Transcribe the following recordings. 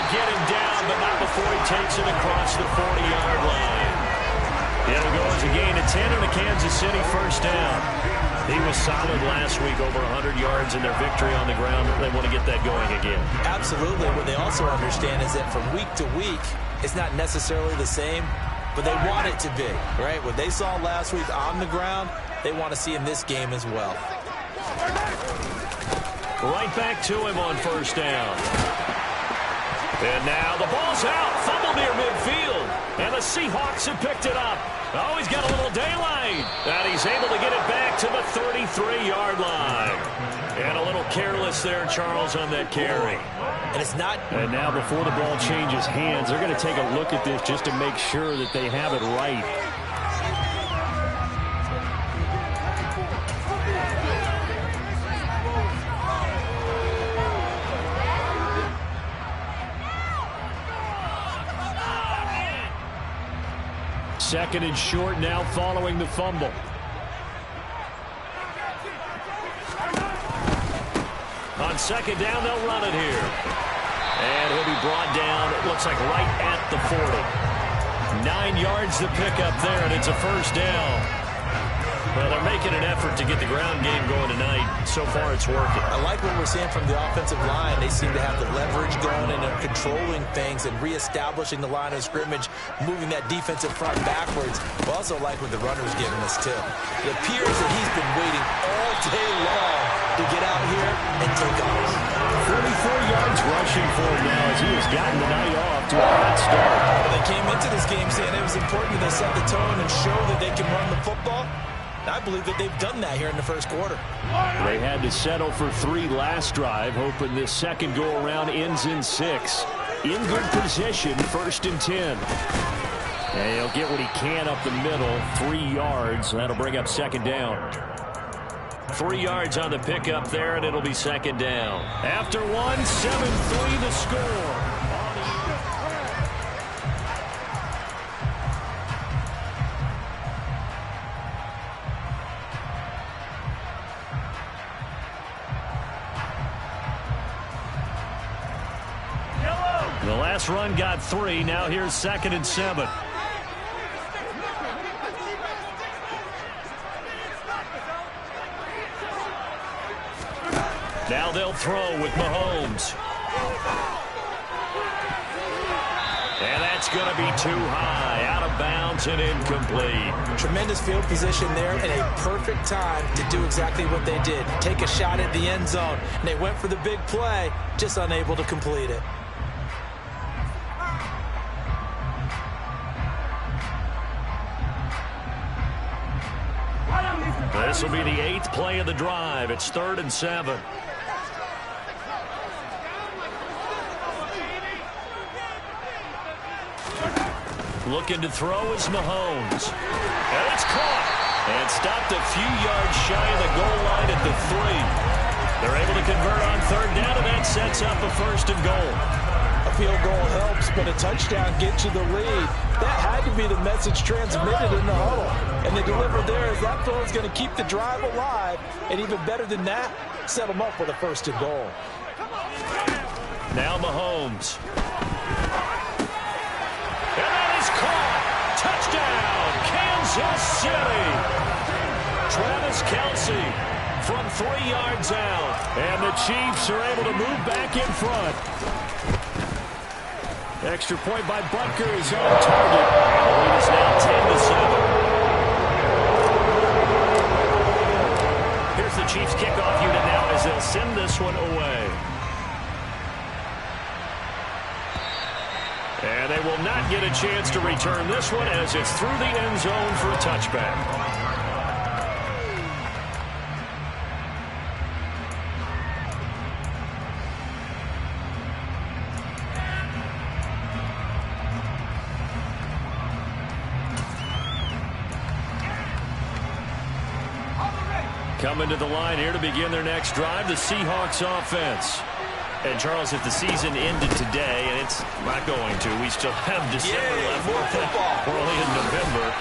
to get him down, but not before he takes it across the 40-yard line. It'll go as a gain of 10 and a Kansas City first down. He was solid last week, over 100 yards in their victory on the ground. They want to get that going again. Absolutely. What they also understand is that from week to week, it's not necessarily the same, but they want it to be, right? What they saw last week on the ground, they want to see in this game as well. Right back to him on first down. And now the ball's out. Fumble near midfield. And the Seahawks have picked it up. Oh, he's got a little daylight. And he's able to get it back to the 33-yard line. And a little careless there, Charles, on that carry. And it's not. And now before the ball changes hands, they're going to take a look at this just to make sure that they have it right. Second and short now following the fumble. On second down, they'll run it here. And he'll be brought down, it looks like right at the 40. 9 yards to pick up there, and it's a first down. Well, they're making an effort to get the ground game going tonight. So far, it's working. I like what we're seeing from the offensive line. They seem to have the leverage going and they're controlling things and reestablishing the line of scrimmage, moving that defensive front backwards. We also like what the runner's giving us, too. It appears that he's been waiting all day long to get out here and take off. 44 yards rushing for him now as he has gotten the night off to a hot start. Well, they came into this game saying it was important that they set the tone and show that they can run the football. I believe that they've done that here in the first quarter. They had to settle for 3 last drive, hoping this second go-around ends in 6. In good position, first and 10. And he'll get what he can up the middle, 3 yards. That'll bring up second down. 3 yards on the pickup there, and it'll be second down. After 1, 7-3 the score. The last run got 3. Now here's second and 7. Now they'll throw with Mahomes. And that's going to be too high. Out of bounds and incomplete. Tremendous field position there and a perfect time to do exactly what they did. Take a shot at the end zone. And they went for the big play, just unable to complete it. This will be the 8th play of the drive. It's 3rd and 7. Looking to throw is Mahomes. And it's caught. And stopped a few yards shy of the goal line at the 3. They're able to convert on 3rd down, and that sets up a 1st and goal. A field goal helps, but a touchdown gets you the lead. That had to be the message transmitted in the huddle. And they delivered there as that throw is going to keep the drive alive. And even better than that, set them up with a 1st and goal. Now Mahomes. And that is caught. Touchdown, Kansas City. Travis Kelce from 3 yards out. And the Chiefs are able to move back in front. Extra point by Butker is on target. And the lead is now 10-7. Here's the Chiefs kickoff unit now as they'll send this one away. And they will not get a chance to return this one as it's through the end zone for a touchback. Coming to the line here to begin their next drive, the Seahawks offense. And, Charles, if the season ended today, and it's not going to, we still have December left. More football. We're only in November.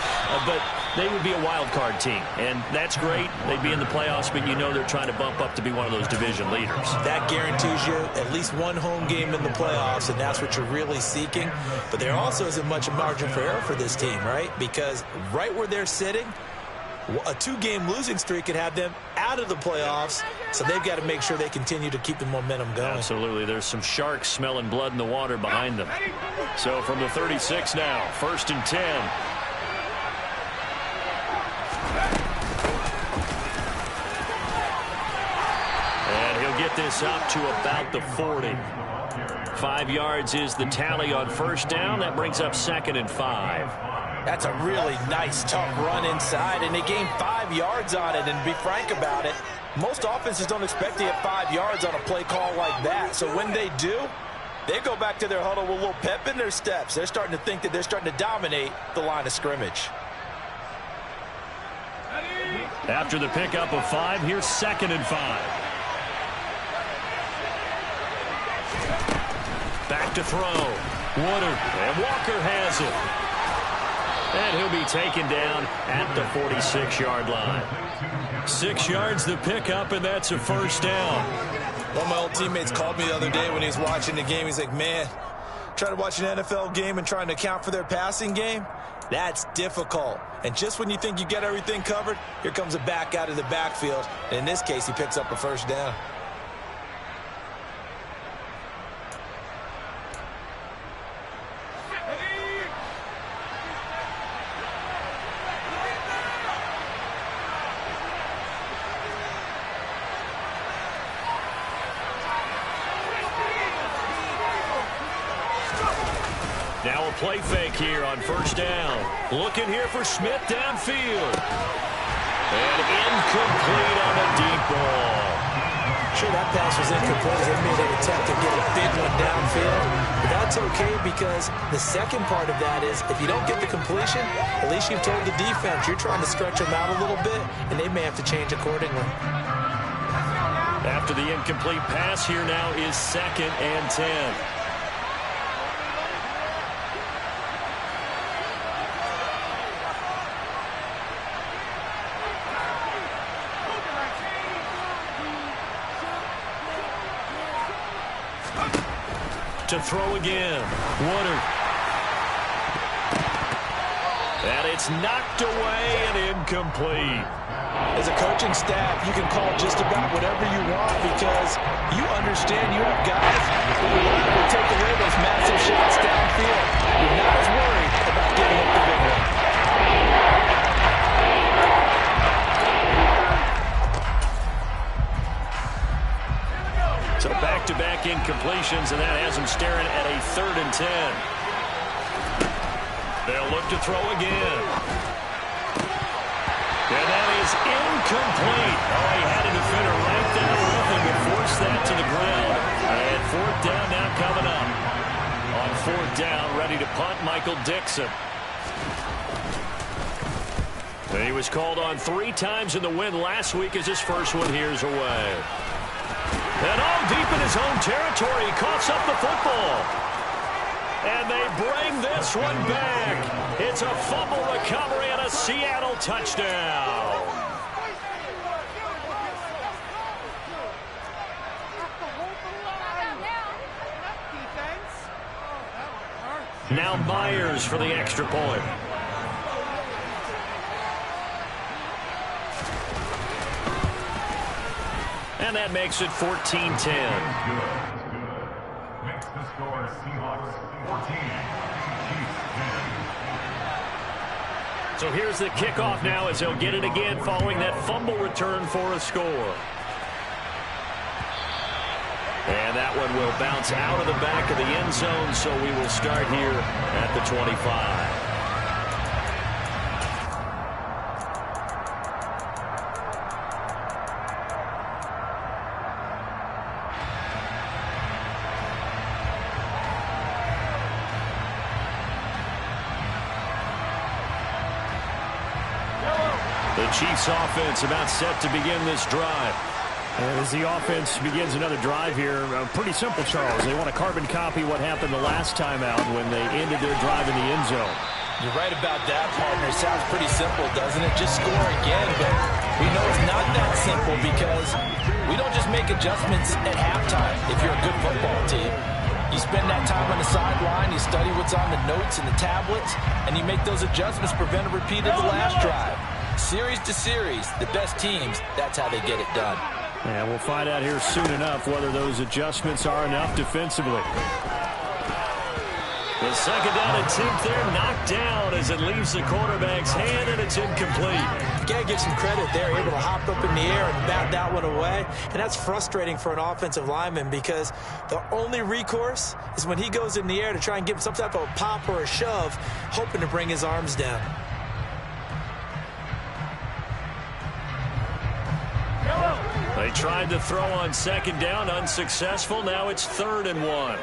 But they would be a wild card team, and that's great. They'd be in the playoffs, but you know they're trying to bump up to be one of those division leaders. That guarantees you at least one home game in the playoffs, and that's what you're really seeking. But there also isn't much margin for error for this team, right? Because right where they're sitting, a 2-game losing streak could have them out of the playoffs, so they've got to make sure they continue to keep the momentum going. Absolutely. There's some sharks smelling blood in the water behind them. So from the 36 now, 1st and 10. And he'll get this up to about the 40. 5 yards is the tally on 1st down. That brings up 2nd and 5. That's a really nice, tough run inside, and they gained 5 yards on it. And to be frank about it, most offenses don't expect to get 5 yards on a play call like that. So when they do, they go back to their huddle with a little pep in their steps. They're starting to think that they're starting to dominate the line of scrimmage. After the pickup of 5, here's 2nd and 5. Back to throw. Woodard, and Walker has it. And he'll be taken down at the 46-yard line. 6 yards the pickup, and that's a 1st down. One of my old teammates called me the other day when he was watching the game. He's like, man, trying to watch an NFL game and trying to account for their passing game, that's difficult. And just when you think you get everything covered, here comes a back out of the backfield. And in this case, he picks up a 1st down. Now a play fake here on 1st down. Looking here for Smith downfield. And incomplete on a deep ball. Sure, that pass was incomplete. They made an attempt to get a big one downfield. But that's okay, because the second part of that is if you don't get the completion, at least you've told the defense you're trying to stretch them out a little bit, and they may have to change accordingly. After the incomplete pass, here now is 2nd and 10. To throw again. Woodard. And it's knocked away and incomplete. As a coaching staff, you can call just about whatever you want, because you understand you have guys who will likely take away those massive shots downfield. You're not as worried about giving up the big one. So back-to-back incompletions, and that has them staring at a 3rd and 10. They'll look to throw again. And that is incomplete. Oh, he had a defender right there with him to force that to the ground. And 4th down now coming up. On 4th down, ready to punt, Michael Dixon. And he was called on 3 times in the win last week, as his first one here's away. And all deep in his own territory, he coughs up the football. And they bring this one back. It's a fumble recovery and a Seattle touchdown. Now Myers for the extra point. And that makes it 14-10. Makes the score Seahawks 14. So here's the kickoff now, as they'll get it again following that fumble return for a score. And that one will bounce out of the back of the end zone, so we will start here at the 25. The Chiefs offense about set to begin this drive. And as the offense begins another drive here, pretty simple, Charles. They want to carbon copy what happened the last time out when they ended their drive in the end zone. You're right about that, partner. It sounds pretty simple, doesn't it? Just score again, but we know it's not that simple because we don't just make adjustments at halftime if you're a good football team. You spend that time on the sideline, you study what's on the notes and the tablets, and you make those adjustments, prevent a repeat of the last drive. Series to series, the best teams, that's how they get it done. And we'll find out here soon enough whether those adjustments are enough defensively. The second down attempt there knocked down as it leaves the quarterback's hand, and it's incomplete. You got to give some credit there, able to hop up in the air and bat that one away. And that's frustrating for an offensive lineman because the only recourse is when he goes in the air to try and give some type of a pop or a shove, hoping to bring his arms down. They tried to throw on second down, unsuccessful. Now it's 3rd and 1.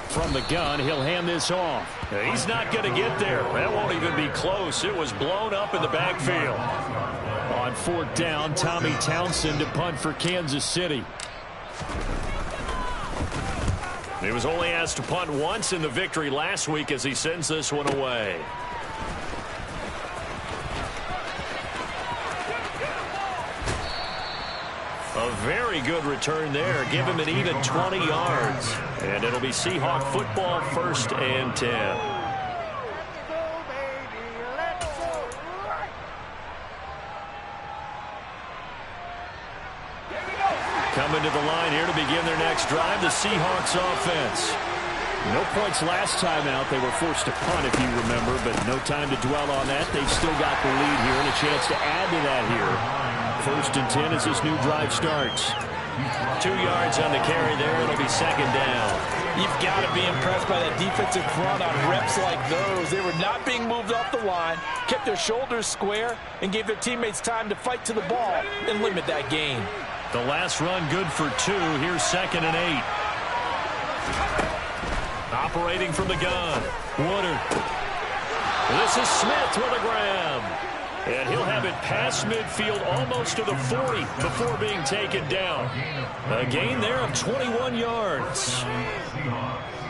From the gun, he'll hand this off. He's not going to get there. That won't even be close. It was blown up in the backfield. On 4th down, Tommy Townsend to punt for Kansas City. He was only asked to punt once in the victory last week as he sends this one away. A very good return there. Give him an even 20 yards. And it'll be Seahawk football, 1st and 10. Coming to the line here to begin their next drive, the Seahawks offense. No points last time out. They were forced to punt, if you remember, but no time to dwell on that. They've still got the lead here and a chance to add to that here. 1st and 10 as this new drive starts. 2 yards on the carry there. It'll be 2nd down. You've got to be impressed by that defensive front on reps like those. They were not being moved off the line, kept their shoulders square, and gave their teammates time to fight to the ball and limit that gain. The last run good for 2. Here's 2nd and 8. Operating from the gun. Woodard. This is Smith with a grab. And he'll have it past midfield almost to the 40 before being taken down. A gain there of 21 yards.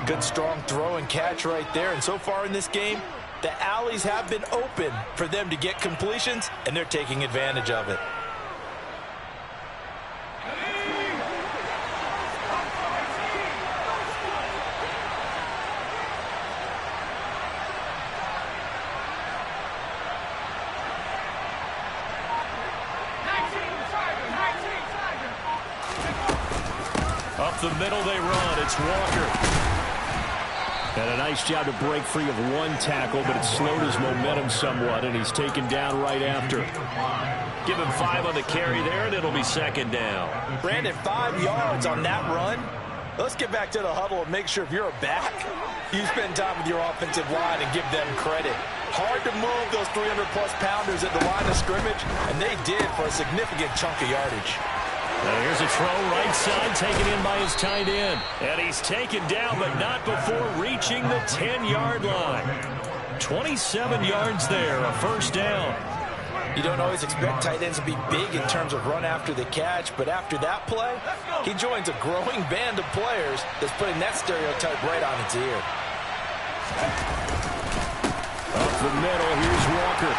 Good strong throw and catch right there. And so far in this game, the alleys have been open for them to get completions, and they're taking advantage of it. Up the middle they run. It's Walker. And a nice job to break free of one tackle, but it slowed his momentum somewhat, and he's taken down right after. Give him 5 on the carry there, and it'll be 2nd down. Brandon, 5 yards on that run. Let's get back to the huddle and make sure if you're a back, you spend time with your offensive line and give them credit. Hard to move those 300-plus pounders at the line of scrimmage, and they did for a significant chunk of yardage. Now here's a throw right side, taken in by his tight end. And he's taken down, but not before reaching the 10-yard line. 27 yards there, a 1st down. You don't always expect tight ends to be big in terms of run after the catch, but after that play, he joins a growing band of players that's putting that stereotype right on its ear. Up the middle, here's Walker.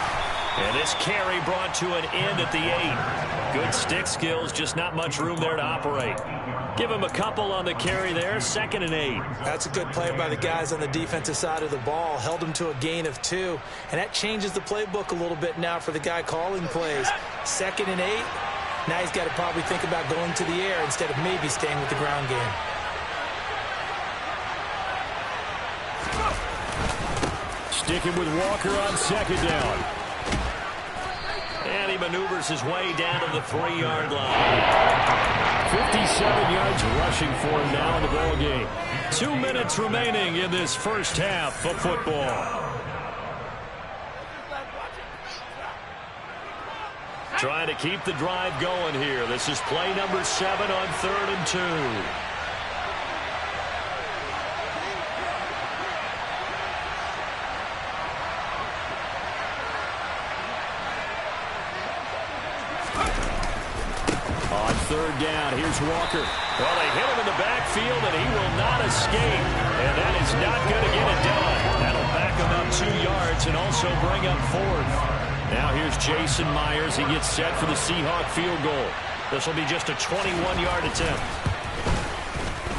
And this carry brought to an end at the 8. Good stick skills, just not much room there to operate. Give him a couple on the carry there, 2nd and 8. That's a good play by the guys on the defensive side of the ball. Held him to a gain of 2. And that changes the playbook a little bit now for the guy calling plays. 2nd and 8. Now he's got to probably think about going to the air instead of maybe staying with the ground game. Sticking with Walker on 2nd down. And he maneuvers his way down to the 3-yard line. 57 yards rushing for him now in the ball game. 2 minutes remaining in this first half of football. Trying to keep the drive going here. This is play number 7 on 3rd and 2. third down. Here's Walker. Well, they hit him in the backfield, and he will not escape. And that is not going to get it done. That'll back him up 2 yards and also bring up fourth. Now here's Jason Myers. He gets set for the Seahawk field goal. This will be just a 21-yard attempt.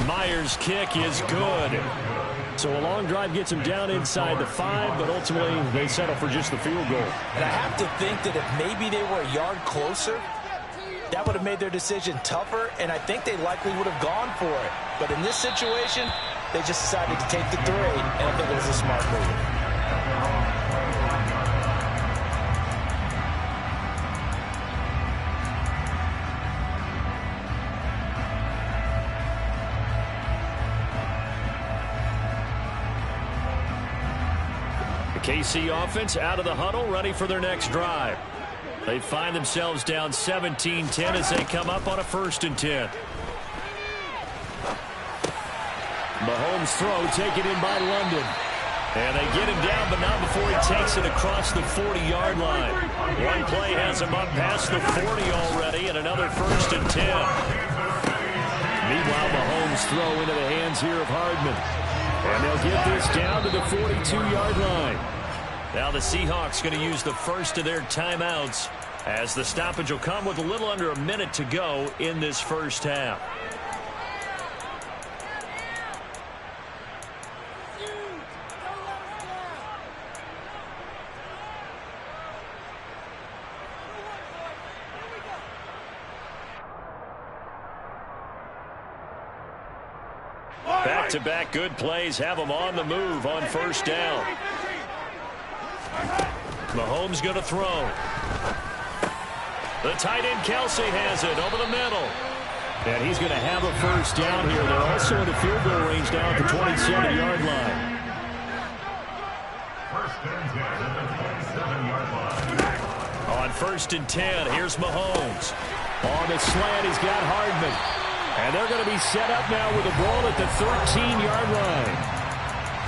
Myers' kick is good. So a long drive gets him down inside the 5, but ultimately they settle for just the field goal. And I have to think that if maybe they were a yard closer, that would have made their decision tougher, and I think they likely would have gone for it. But in this situation, they just decided to take the 3, and I think it was a smart move. KC offense out of the huddle, ready for their next drive. They find themselves down 17-10 as they come up on a 1st and 10. Mahomes' throw taken in by London. And they get him down, but not before he takes it across the 40-yard line. One play has him up past the 40 already, and another 1st and 10. Meanwhile, Mahomes' throw into the hands here of Hardman. And they'll get this down to the 42-yard line. Now the Seahawks going to use the first of their timeouts as the stoppage will come with a little under a minute to go in this first half. Back-to-back good plays have them on the move on 1st down. Mahomes going to throw. The tight end Kelsey has it over the middle. And he's going to have a 1st down here. They're also in the field goal range now at the 27-yard line. 1st and 10 at the 27-yard line. On 1st and 10, here's Mahomes. On the slant, he's got Hardman. And they're going to be set up now with the ball at the 13-yard line.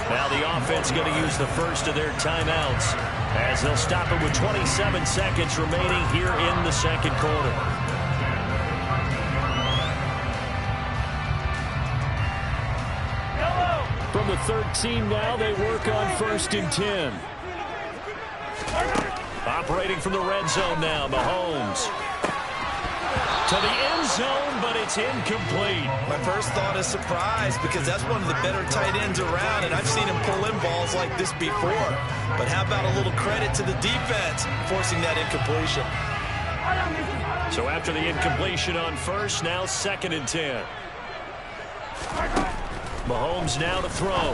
Now the offense going to use the first of their timeouts as they'll stop it with 27 seconds remaining here in the 2nd quarter. From the 13 now, they work on 1st and 10. Operating from the red zone now, Mahomes. To the end zone, but it's incomplete. My first thought is surprise because that's one of the better tight ends around, and I've seen him pull in balls like this before. But how about a little credit to the defense forcing that incompletion? So after the incompletion on 1st, now 2nd and 10. Mahomes now to throw.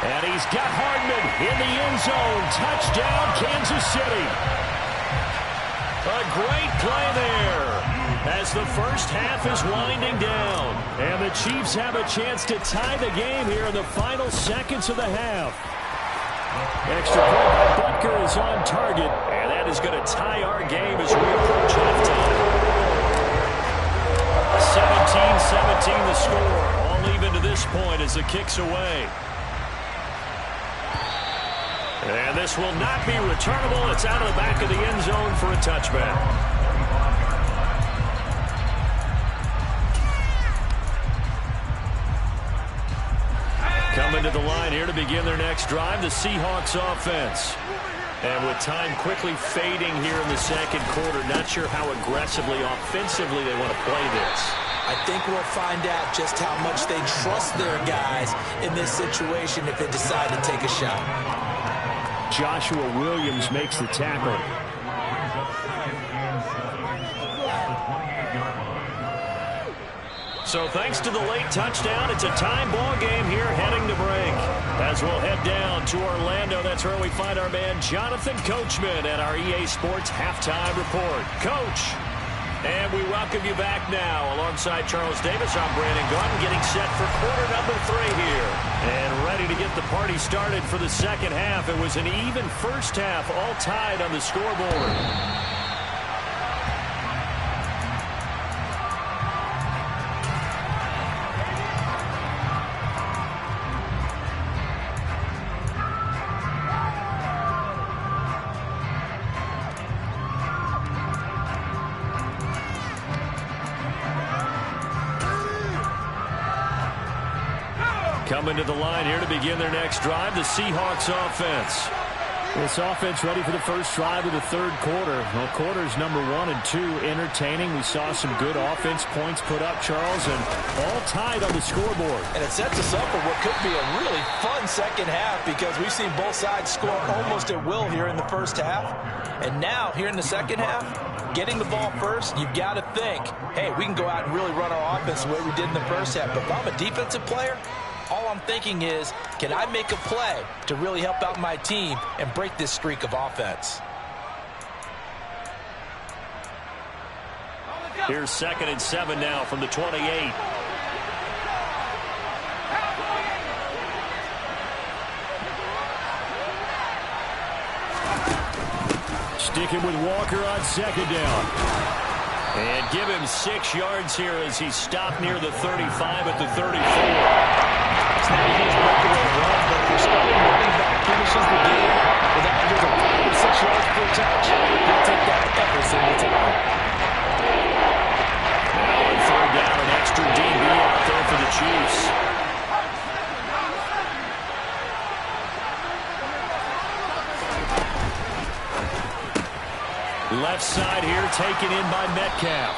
And he's got Hardman in the end zone. Touchdown, Kansas City. A great play there as the first half is winding down. And the Chiefs have a chance to tie the game here in the final seconds of the half. Extra point by Butker is on target. And that is going to tie our game as we approach halftime. 17-17 the score. All even to this point as the kick's away. And this will not be returnable. It's out of the back of the end zone for a touchback. Coming to the line here to begin their next drive, the Seahawks offense. And with time quickly fading here in the 2nd quarter, not sure how aggressively, offensively they want to play this. I think we'll find out just how much they trust their guys in this situation if they decide to take a shot. Joshua Williams makes the tackle. So thanks to the late touchdown, it's a time ball game here heading to break. As we'll head down to Orlando, that's where we find our man Jonathan Coachman at our EA Sports Halftime Report. Coach, and we welcome you back now. Alongside Charles Davis, I'm Brandon Gaudin, getting set for quarter number 3 here. And ready to get the party started for the 2nd half. It was an even first half, all tied on the scoreboard. Coming to the line here to begin their next drive, the Seahawks offense. This offense ready for the first drive of the third quarter. Well, quarters number 1 and 2 entertaining. We saw some good offense points put up, Charles, and all tied on the scoreboard. And it sets us up for what could be a really fun second half because we've seen both sides score almost at will here in the first half. And now, here in the second half, getting the ball first, you've got to think, hey, we can go out and really run our offense the way we did in the first half. But if I'm a defensive player, all I'm thinking is, can I make a play to really help out my team and break this streak of offense? Here's 2nd and 7 now from the 28. Sticking with Walker on 2nd down. And give him 6 yards here as he stopped near the 35 at the 34. It's not a huge breakaway run, but if your starting running back finishes the game without just a 5 or 6 yards per touch, he'll take that every single time. Now on 3rd down, an extra DB out there for the Chiefs. Left side here taken in by Metcalf.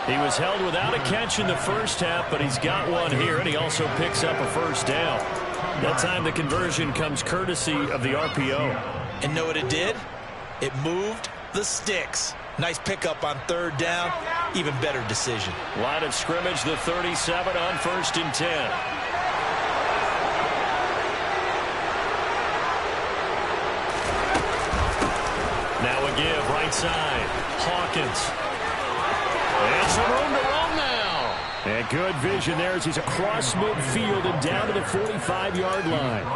He was held without a catch in the first half, but he's got one here, and he also picks up a first down. That time the conversion comes courtesy of the RPO. And know what it did? It moved the sticks. Nice pickup on 3rd down. Even better decision. Line of scrimmage, the 37 on 1st and 10. Now a give, right side. Hawkins. And some room to run now. And good vision there as he's across midfield and down to the 45-yard line.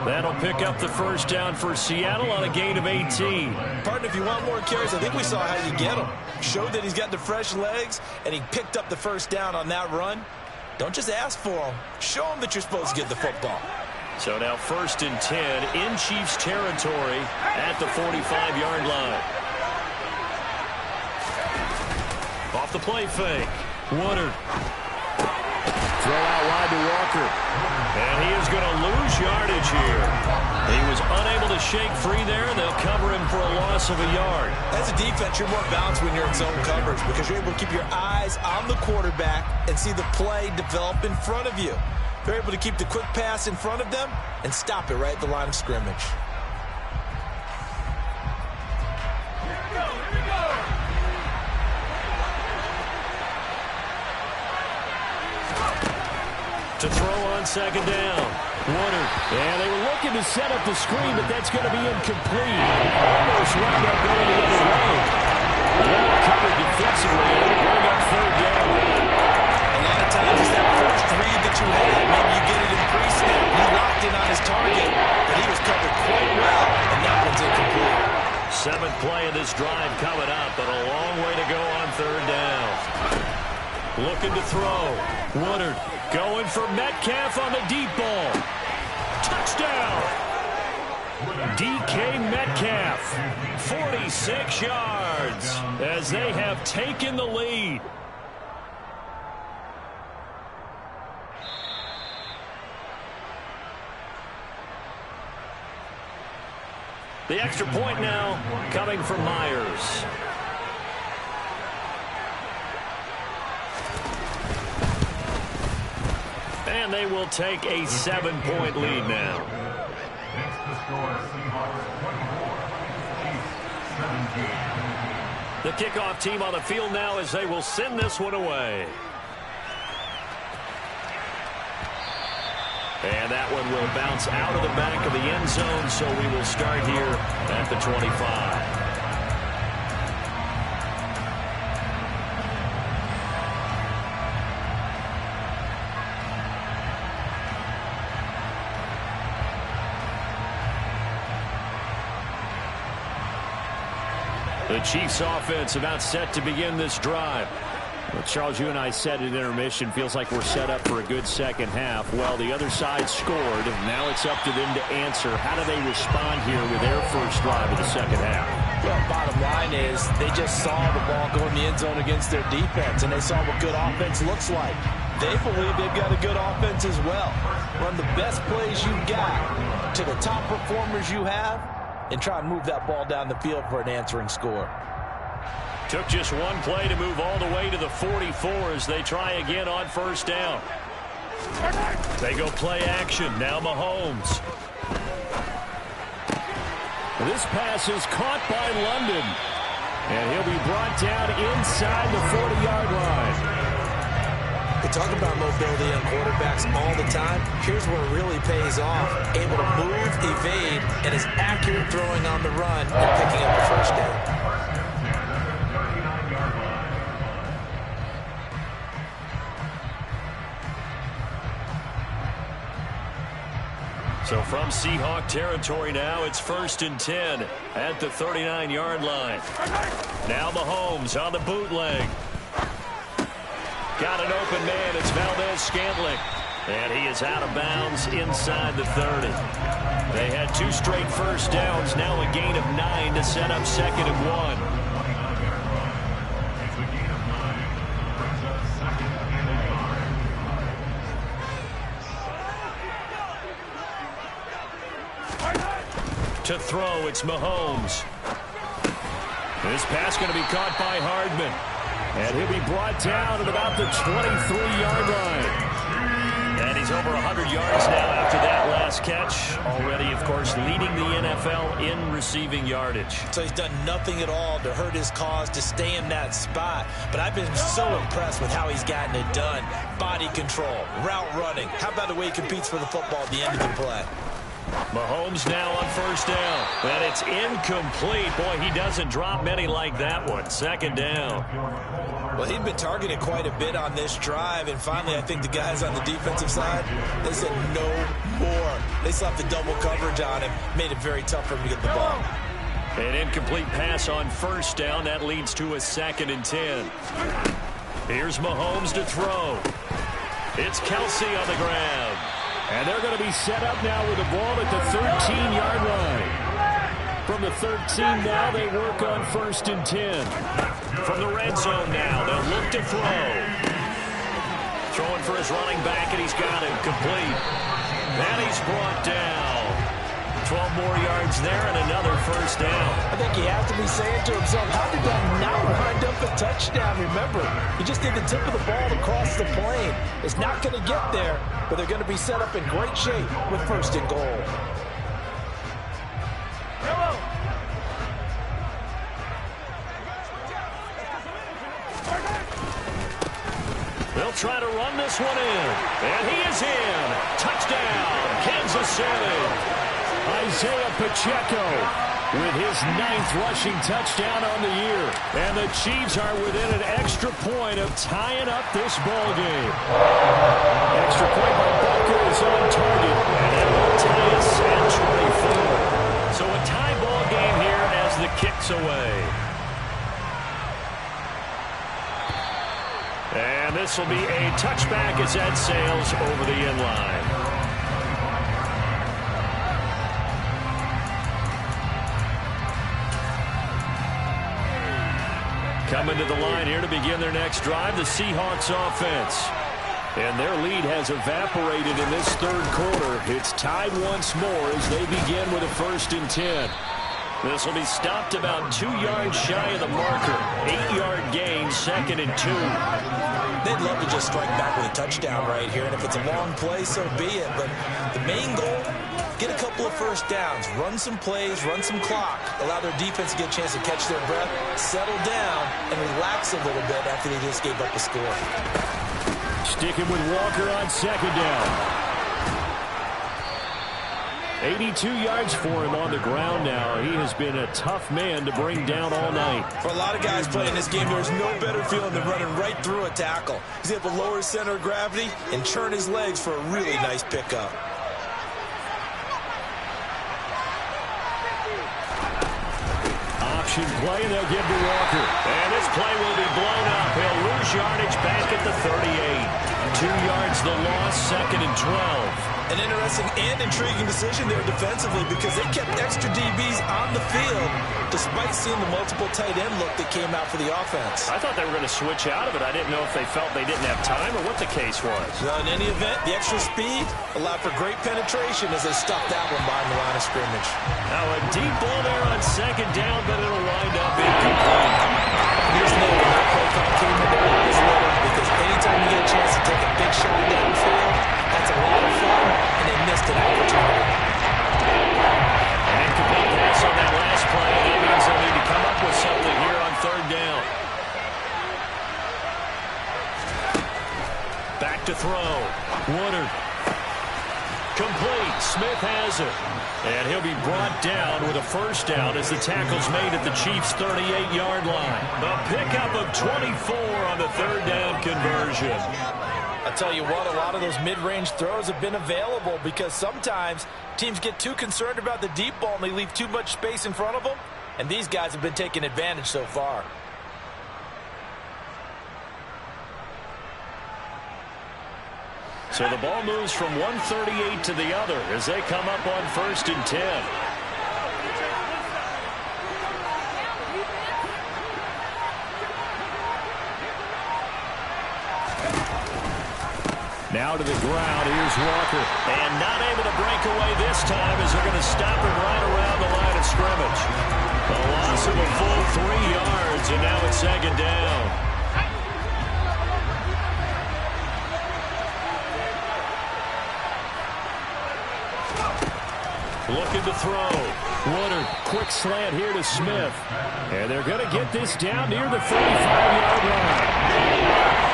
That'll pick up the first down for Seattle on a gain of 18. Partner, if you want more carries, I think we saw how you get him. Showed that he's got the fresh legs, and he picked up the first down on that run. Don't just ask for him. Show him that you're supposed to get the football. So now 1st and 10 in Chiefs territory at the 45-yard line. Off the play fake. Woodard. Throw out wide to Walker. And he is going to lose yardage here. He was unable to shake free there. They'll cover him for a loss of a yard. As a defense, you're more balanced when you're in zone coverage because you're able to keep your eyes on the quarterback and see the play develop in front of you. They're able to keep the quick pass in front of them and stop it right at the line of scrimmage. To throw on 2nd down. Woodard. Yeah, they were looking to set up the screen, but that's going to be incomplete. Almost wound up going the other way. Well covered defensively, and it'll bring up 3rd down. A lot of times it's that first read that you had. Maybe you get it in pre-snap. He locked in on his target, but he was covered quite well, and that one's incomplete. 7th play of this drive coming up, but a long way to go on 3rd down. Looking to throw. Woodard going for Metcalf on the deep ball. Touchdown! DK Metcalf, 46 yards as they have taken the lead. The extra point now coming from Myers. And they will take a 7-point lead now. It's the score, Seahawks 24, Chiefs 17. The kickoff team on the field now as they will send this one away. And that one will bounce out of the back of the end zone, so we will start here at the 25. The Chiefs offense about set to begin this drive. Well, Charles, you and I said at intermission, feels like we're set up for a good second half. Well, the other side scored. Now it's up to them to answer. How do they respond here with their first drive of the second half? Well, bottom line is they just saw the ball go in the end zone against their defense, and they saw what good offense looks like. They believe they've got a good offense as well. Run the best plays you got to the top performers you have and try and move that ball down the field for an answering score. Took just one play to move all the way to the 44 as they try again on first down. They go play action. Now Mahomes. This pass is caught by London. And he'll be brought down inside the 40-yard line. We talk about mobility on quarterbacks all the time. Here's where it really pays off. Able to move, evade, and is accurate throwing on the run and picking up the first down. So from Seahawk territory now, it's 1st and 10 at the 39-yard line. Now Mahomes on the bootleg. Got an open man. It's Valdez-Scantling. And he is out of bounds inside the 30. They had 2 straight first downs. Now a gain of 9 to set up 2nd and 1. To throw, it's Mahomes. This pass going to be caught by Hardman. And he'll be brought down at about the 23-yard line. And he's over 100 yards now after that last catch. Already, of course, leading the NFL in receiving yardage. So he's done nothing at all to hurt his cause, to stay in that spot. But I've been so impressed with how he's gotten it done. Body control, route running. How about the way he competes for the football at the end of the play? Mahomes now on first down. And it's incomplete. Boy, he doesn't drop many like that one. 2nd down. Well, he'd been targeted quite a bit on this drive, and finally I think the guys on the defensive side, they said no more. They slapped the double coverage on him, made it very tough for him to get the ball. An incomplete pass on first down. That leads to a 2nd and 10. Here's Mahomes to throw. It's Kelsey on the ground. And they're going to be set up now with the ball at the 13-yard line. From the 13 now, they work on 1st and 10. From the red zone now, they'll look to throw. Throwing for his running back, and he's got him complete. And he's brought down. 12 more yards there and another first down. I think he has to be saying to himself, how did that not wind up a touchdown? Remember, he just did the tip of the ball across the plane. It's not going to get there, but they're going to be set up in great shape with 1st and goal. They'll try to run this one in. And he is in. Touchdown, Kansas City. Isaiah Pacheco with his 9th rushing touchdown on the year. And the Chiefs are within an extra point of tying up this ball game. Extra point by Booker is on target. And that will tie us at 24. So a tie ball game here as the kick's away. And this will be a touchback as that sails over the end line. Coming to the line here to begin their next drive, the Seahawks offense. And their lead has evaporated in this 3rd quarter. It's tied once more as they begin with a 1st and 10. This will be stopped about 2 yards shy of the marker. 8-yard gain, 2nd and 2. They'd love to just strike back with a touchdown right here, and if it's a long play, so be it. But the main goal, get a couple of first downs, run some plays, run some clock, allow their defense to get a chance to catch their breath, settle down, and relax a little bit after they just gave up a score. Sticking with Walker on 2nd down. 82 yards for him on the ground now. He has been a tough man to bring down all night. For a lot of guys playing this game, there's no better feeling than running right through a tackle. He's able to lower his center of gravity and churn his legs for a really nice pickup. Option play, and they'll give to Walker. And this play will be blown up. He'll lose yardage back at the 38. 2 yards the loss, 2nd and 12. An interesting and intriguing decision there defensively because they kept extra DBs on the field despite seeing the multiple tight end look that came out for the offense. I thought they were going to switch out of it. I didn't know if they felt they didn't have time or what the case was. Well, in any event, the extra speed allowed for great penetration as they stuffed that one behind the line of scrimmage. Now a deep ball there on 2nd down, but it'll wind up incomplete. Here's Nate, that play call came into their eyes later because anytime you get a chance to take a big shot downfield, that's a lot of fun, and they missed an opportunity. An incomplete pass on that last play. That means they'll need to come up with something here on 3rd down. Back to throw. Woodard. Complete. Smith has it. And he'll be brought down with a 1st down as the tackle's made at the Chiefs' 38-yard line. The pickup of 24 on the 3rd down conversion. I tell you what, a lot of those mid-range throws have been available because sometimes teams get too concerned about the deep ball and they leave too much space in front of them, and these guys have been taking advantage so far. So the ball moves from 138 to the other as they come up on 1st and 10. Now to the ground. Here's Walker. And not able to break away this time as they're going to stop him right around the line of scrimmage. A loss of a full 3 yards, and now it's 2nd down. Looking to throw. Woodard, quick slant here to Smith. And they're going to get this down near the 35-yard line.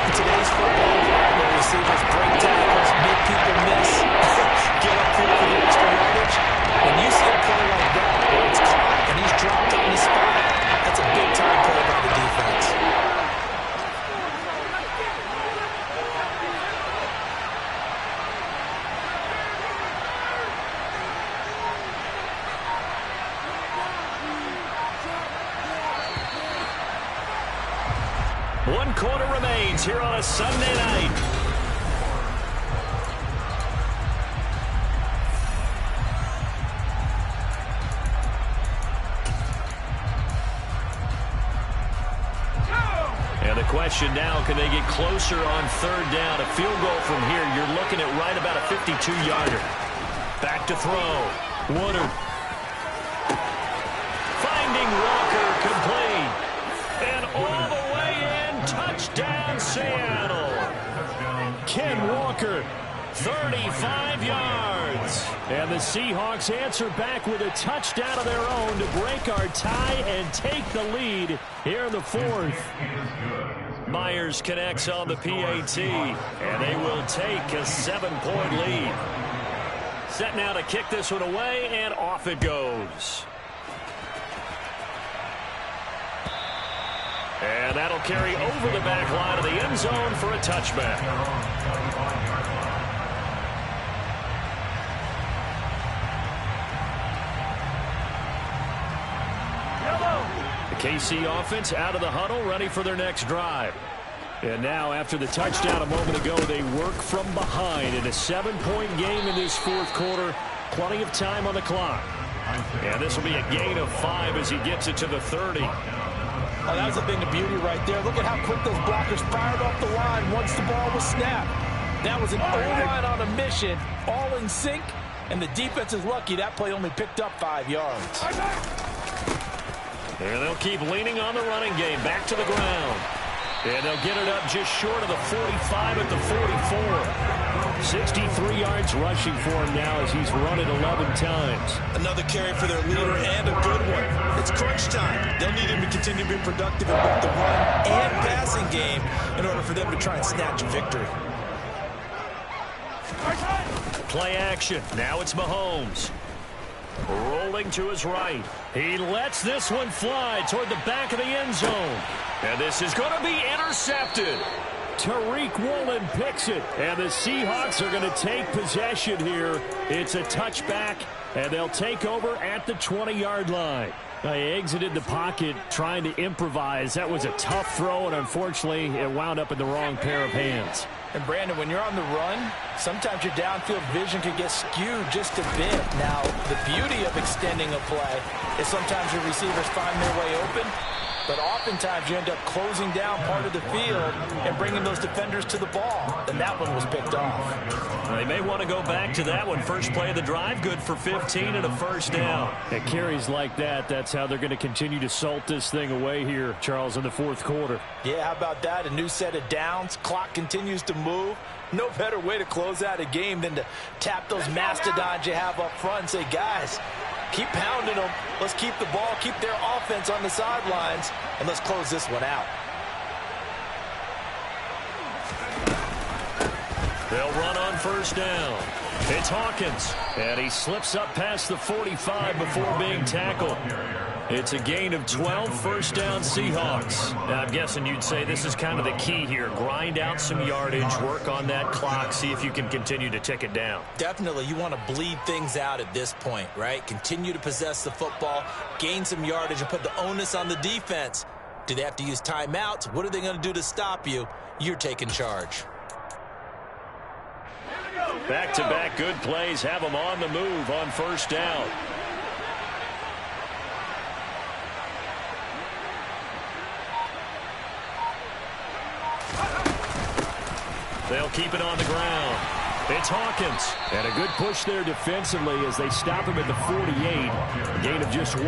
In today's football, where receivers break tackles, make people miss, get up here for the extra yardage. When you see a play like that, where it's caught and he's dropped on the spot, that's a big-time play by the defense. One quarter remains here on a Sunday night. And the question now, can they get closer on 3rd down? A field goal from here, you're looking at right about a 52-yarder. Back to throw. Woodard. Finding Walker, complete. And all the way in, touchdown Seattle. Ken Walker, 35 yards. And the Seahawks answer back with a touchdown of their own to break our tie and take the lead here in the 4th. Myers connects on the PAT, and they will take a 7-point lead. Set now to kick this one away, and off it goes. And that'll carry over the back line of the end zone for a touchback. The KC offense out of the huddle, ready for their next drive. And now, after the touchdown a moment ago, they work from behind in a 7-point game in this 4th quarter. Plenty of time on the clock. And this will be a gain of 5 as he gets it to the 30. Oh, that was a thing of beauty right there. Look at how quick those blockers fired off the line once the ball was snapped. That was an O-line on a mission, all in sync, and the defense is lucky that play only picked up 5 yards. And they'll keep leaning on the running game. Back to the ground. And they'll get it up just short of the 45 at the 44. 63 yards rushing for him now as he's run it 11 times. Another carry for their leader and a good one. It's crunch time. They'll need him to continue to be productive in both the run and passing game in order for them to try and snatch a victory. Play action. Now it's Mahomes. Rolling to his right. He lets this one fly toward the back of the end zone. And this is going to be intercepted. Tariq Woolen picks it. And the Seahawks are going to take possession here. It's a touchback, and they'll take over at the 20-yard line. He exited the pocket trying to improvise. That was a tough throw, and unfortunately, it wound up in the wrong pair of hands. And Brandon, when you're on the run, sometimes your downfield vision can get skewed just a bit. Now, the beauty of extending a play is sometimes your receivers find their way open, but oftentimes you end up closing down part of the field and bringing those defenders to the ball. And that one was picked off. They may want to go back to that one. First play of the drive, good for 15 and a first down. At carries like that, that's how they're going to continue to salt this thing away here, Charles, in the fourth quarter. Yeah, how about that? A new set of downs. Clock continues to move. No better way to close out a game than to tap those mastodons you have up front and say, guys, keep pounding them. Let's keep the ball, keep their offense on the sidelines, and let's close this one out. They'll run on first down. It's Hawkins, and he slips up past the 45 before being tackled. It's a gain of 12, first down Seahawks. Now, I'm guessing you'd say this is kind of the key here. Grind out some yardage, work on that clock, see if you can continue to tick it down. Definitely, you want to bleed things out at this point, right? Continue to possess the football, gain some yardage, and put the onus on the defense. Do they have to use timeouts? What are they going to do to stop you? You're taking charge. Back-to-back good plays have them on the move on first down. They'll keep it on the ground. It's Hawkins. And a good push there defensively as they stop him at the 48. A gain of just 1.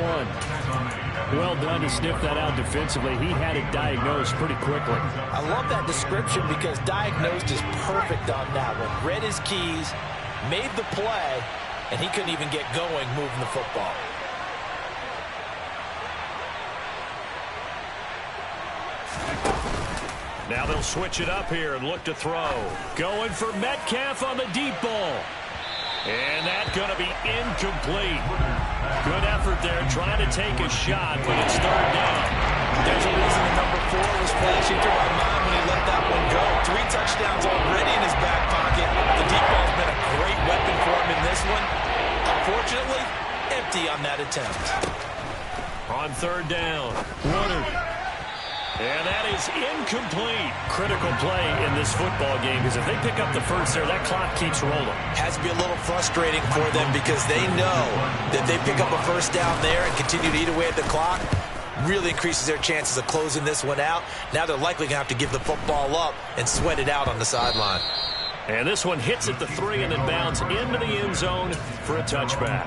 Well done to sniff that out defensively. He had it diagnosed pretty quickly. I love that description because diagnosed is perfect on that one. Read his keys, made the play, and he couldn't even get going moving the football. Now they'll switch it up here and look to throw. Going for Metcalf on the deep ball. And that's going to be incomplete. Good effort there, trying to take a shot, but it's third down. There's a reason the number 4 was flashing through my mind when he let that one go. 3 touchdowns already in his back pocket. The deep ball's been a great weapon for him in this one. Unfortunately, empty on that attempt. On third down, Woodard. And that is incomplete. Critical play in this football game because if they pick up the first there, that clock keeps rolling. Has to be a little frustrating for them because they know that they pick up a first down there and continue to eat away at the clock, really increases their chances of closing this one out. Now they're likely going to have to give the football up and sweat it out on the sideline. And this one hits at the 3 and then bounds into the end zone for a touchback.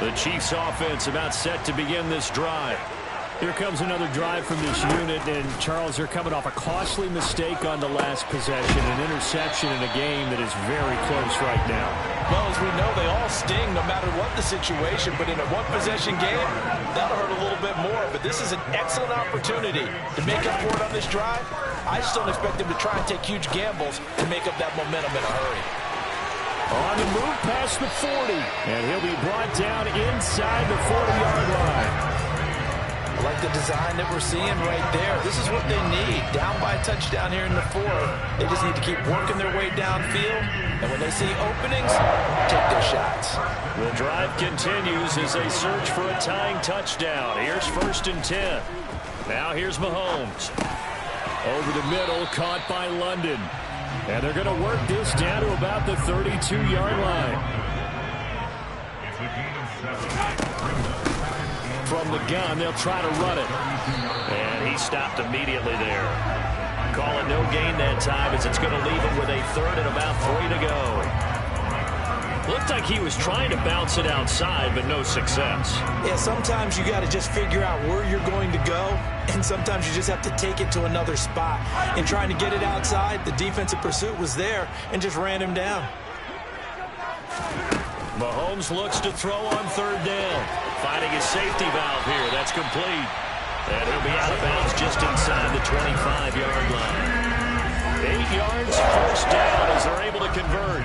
The Chiefs offense about set to begin this drive. Here comes another drive from this unit, and Charles, they're coming off a costly mistake on the last possession, an interception in a game that is very close right now. Well, as we know, they all sting no matter what the situation, but in a one-possession game, that'll hurt a little bit more. But this is an excellent opportunity to make up for it on this drive. I just don't expect them to try and take huge gambles to make up that momentum in a hurry. On the move past the 40, and he'll be brought down inside the 40-yard line. I like the design that we're seeing right there. This is what they need. Down by a touchdown here in the 4th. They just need to keep working their way downfield. And when they see openings, take their shots. The drive continues as they search for a tying touchdown. Here's 1st and 10. Now here's Mahomes. Over the middle, caught by London. And they're going to work this down to about the 32-yard line. From the gun, they'll try to run it. And he stopped immediately there. Calling no gain that time as it's going to leave him with a 3rd and about 3 to go. Looked like he was trying to bounce it outside, but no success. Yeah, sometimes you got to just figure out where you're going to go, and sometimes you just have to take it to another spot. In trying to get it outside, the defensive pursuit was there and just ran him down. Mahomes looks to throw on 3rd down. Finding his safety valve here. That's complete. And he'll be out of bounds just inside the 25-yard line. 8 yards, first down as they're able to convert.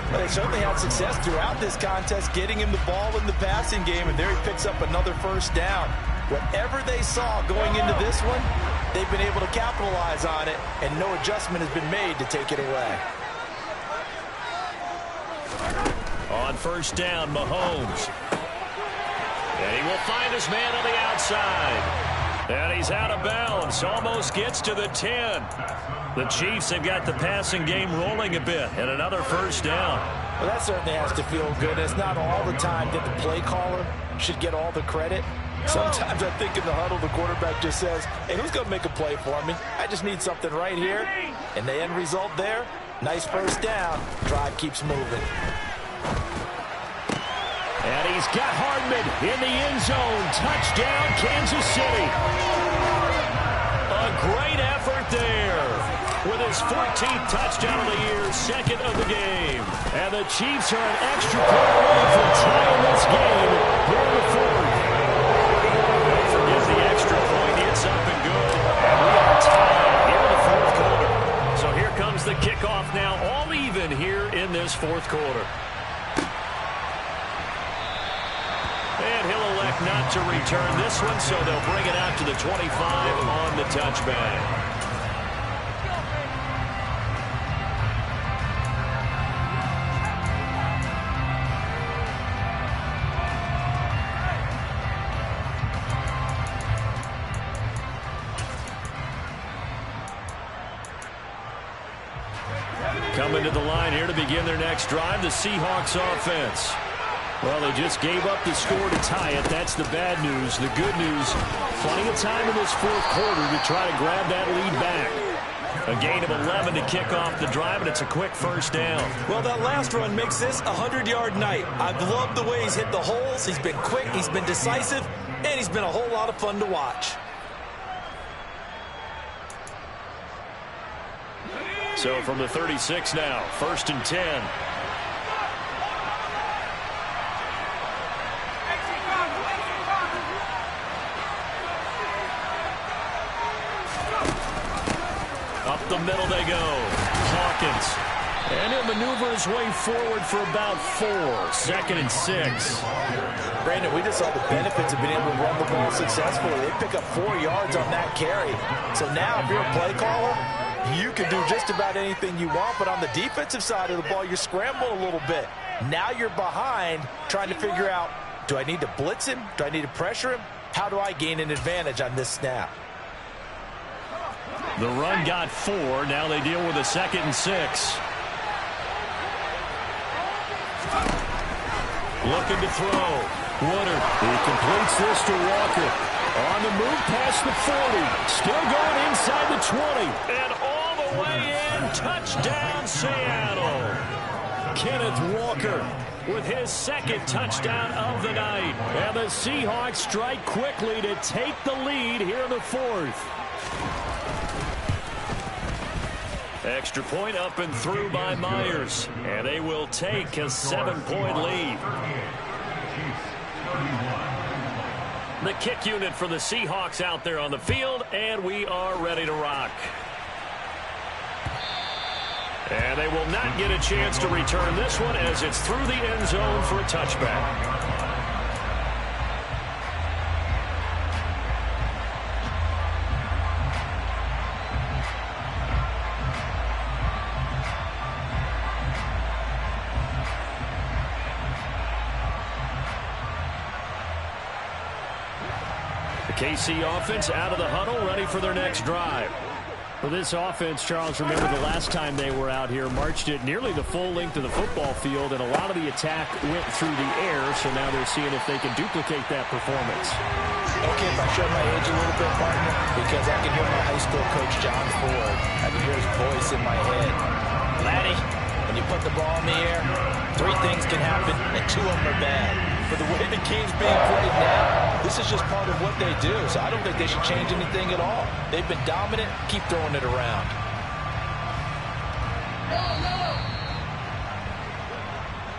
Well, they certainly had success throughout this contest, getting him the ball in the passing game, and there he picks up another first down. Whatever they saw going into this one, they've been able to capitalize on it, and no adjustment has been made to take it away. On first down, Mahomes. And he will find his man on the outside. And he's out of bounds. Almost gets to the 10. The Chiefs have got the passing game rolling a bit. And another first down. Well, that certainly has to feel good. It's not all the time that the play caller should get all the credit. Sometimes I think in the huddle, the quarterback just says, hey, who's going to make a play for me? I just need something right here. And the end result there, nice first down. Drive keeps moving. And he's got Hardman in the end zone. Touchdown, Kansas City. A great effort there. With his 14th touchdown of the year, second of the game. And the Chiefs are an extra point away from tying this game here in the fourth. Don't forget the extra point. It's up and good. And we are tied here in the fourth quarter. So here comes the kickoff now, all even here in this fourth quarter. And he'll elect not to return this one, so they'll bring it out to the 25 on the touchback. Coming to the line here to begin their next drive, the Seahawks offense. Well, they just gave up the score to tie it. That's the bad news. The good news, plenty of time in this fourth quarter to try to grab that lead back. A gain of 11 to kick off the drive, and it's a quick first down. Well, that last run makes this a 100-yard night. I've loved the way he's hit the holes. He's been quick, he's been decisive, and he's been a whole lot of fun to watch. So from the 36 now, first and 10. Up the middle they go. Hawkins. And he'll maneuver his way forward for about 4. Second and 6. Brandon, we just saw the benefits of being able to run the ball successfully. They pick up 4 yards on that carry. So now if you're a play caller, you can do just about anything you want, but on the defensive side of the ball, you scramble a little bit. Now you're behind trying to figure out, do I need to blitz him? Do I need to pressure him? How do I gain an advantage on this snap? The run got 4. Now they deal with a second and 6. Looking to throw. Woodard. He completes this to Walker. On the move past the 40. Still going inside the 20. And all the way in. Touchdown, Seattle. Kenneth Walker with his second touchdown of the night. And the Seahawks strike quickly to take the lead here in the fourth. Extra point up and through by Myers. And they will take a 7-point lead. The kick unit for the Seahawks out there on the field, and we are ready to rock. And they will not get a chance to return this one as it's through the end zone for a touchback. KC offense out of the huddle, ready for their next drive. For this offense, Charles, remember the last time they were out here, marched it nearly the full length of the football field, and a lot of the attack went through the air, so now they're seeing if they can duplicate that performance. Okay, if I show my age a little bit, partner, because I can hear my high school coach, John Ford. I can hear his voice in my head. Laddie, when you put the ball in the air, 3 things can happen, and 2 of them are bad. But the way the game's being played now, this is just part of what they do. So I don't think they should change anything at all. They've been dominant. Keep throwing it around.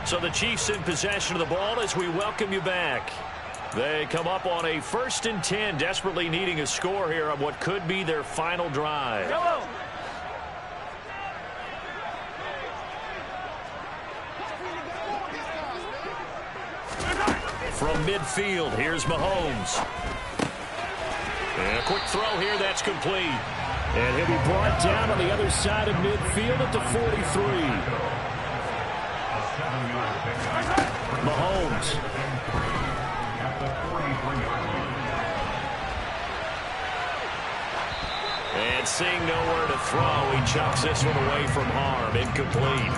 So the Chiefs in possession of the ball as we welcome you back. They come up on a 1st and 10, desperately needing a score here on what could be their final drive. Come on. From midfield, here's Mahomes. And a quick throw here, that's complete. And he'll be brought down on the other side of midfield at the 43. Mahomes. And seeing nowhere to throw, he chucks this one away from harm. Incomplete.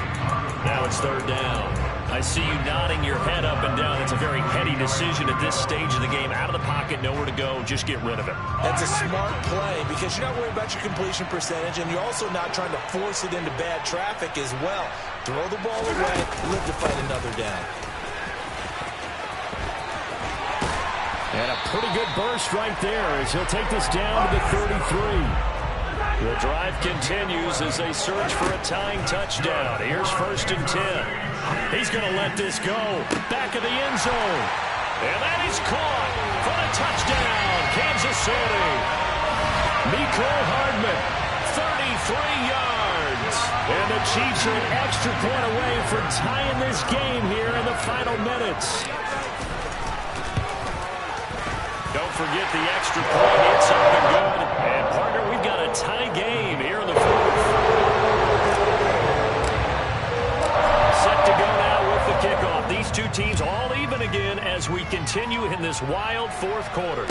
Now it's third down. I see you nodding your head up and down. It's a very heady decision at this stage of the game. Out of the pocket, nowhere to go. Just get rid of it. That's a smart play because you're not worried about your completion percentage, and you're also not trying to force it into bad traffic as well. Throw the ball away, live to fight another down. And a pretty good burst right there as he'll take this down to the 33. The drive continues as they search for a tying touchdown. Here's 1st and 10. He's going to let this go. Back of the end zone. And that is caught for a touchdown, Kansas City. Mecole Hardman, 33 yards. And the Chiefs are an extra point away from tying this game here in the final minutes. Don't forget the extra point. It's up and good. And, partner, we've got a tie game here in the fourth. Set to go now with the kickoff. These two teams all even again as we continue in this wild fourth quarter.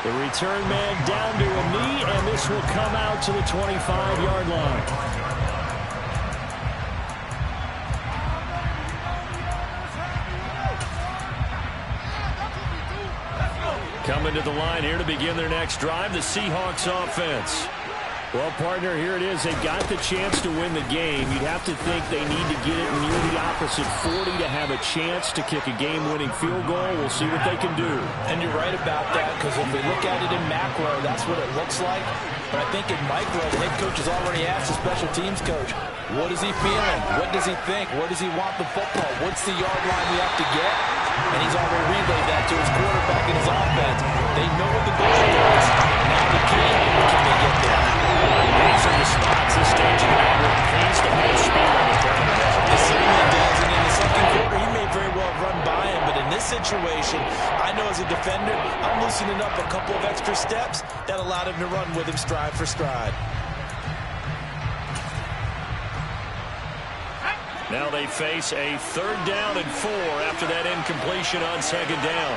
The return man down to a knee, and this will come out to the 25-yard line. Coming to the line here to begin their next drive, the Seahawks offense. Well, partner, here it is. They've got the chance to win the game. You'd have to think they need to get it near the opposite 40 to have a chance to kick a game-winning field goal. We'll see what they can do. And you're right about that because if we look at it in macro, that's what it looks like. But I think in micro, the head coach has already asked the special teams coach, what is he feeling? What does he think? Where does he want the football? What's the yard line we have to get? And he's already relayed that to his quarterback and his offense. They know what the goal is. Now the key, can they get there? These are the spots this stage of the game where he needs to hold speed on the perimeter. It certainly does. And in the second quarter, he may very well run by him. But in this situation, I know as a defender, I'm loosening up a couple of extra steps that allowed him to run with him stride for stride. Now they face a 3rd down and 4 after that incompletion on 2nd down.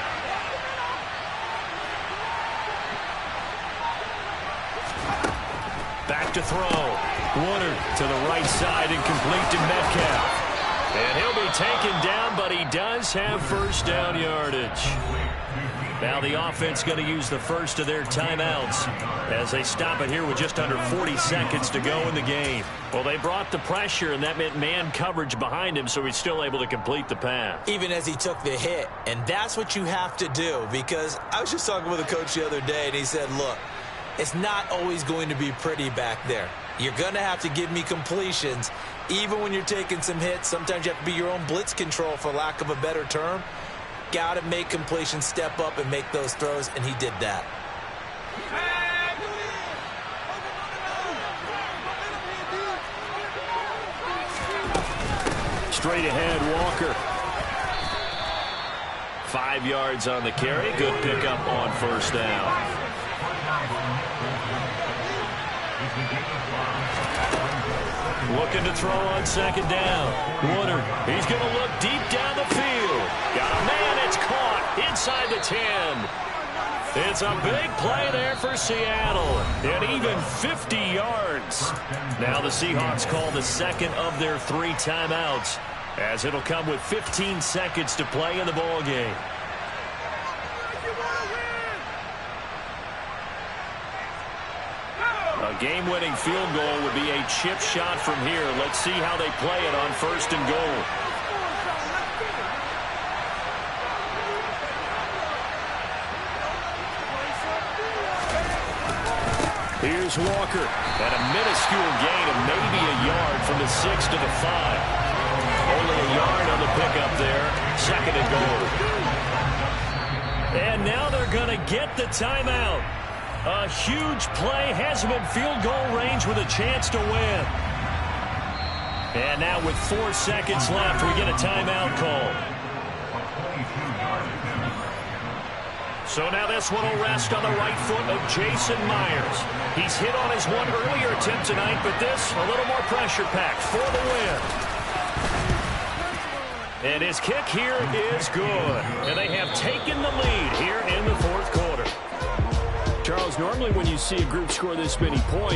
Back to throw. Woodard to the right side and complete to Metcalf. And he'll be taken down, but he does have 1st down yardage. Now the offense going to use the first of their timeouts as they stop it here with just under 40 seconds to go in the game. Well, they brought the pressure, and that meant man coverage behind him, so he's still able to complete the pass. Even as he took the hit, and that's what you have to do, because I was just talking with a coach the other day, and he said, look, it's not always going to be pretty back there. You're going to have to give me completions. Even when you're taking some hits, sometimes you have to be your own blitz control, for lack of a better term. Got to make completions, step up and make those throws, and he did that. Straight ahead, Walker. 5 yards on the carry. Good pickup on 1st down. Looking to throw on 2nd down. Woodard, he's going to look deep down the field. Got a man, it's caught inside the 10. It's a big play there for Seattle, and even 50 yards. Now the Seahawks call the 2nd of their 3 timeouts, as it'll come with 15 seconds to play in the ball game. A game-winning field goal would be a chip shot from here. Let's see how they play it on 1st and goal. Here's Walker. And a minuscule gain of maybe a yard from the 6 to the 5. Only a yard on the pickup there. 2nd and goal. And now they're going to get the timeout. A huge play has him in field goal range with a chance to win. And now with 4 seconds left, we get a timeout call. So now this one will rest on the right foot of Jason Myers. He's hit on his one earlier attempt tonight, but this a little more pressure-packed for the win. And his kick here is good. And they have taken the lead here in the fourth quarter. Charles, normally when you see a group score this many points,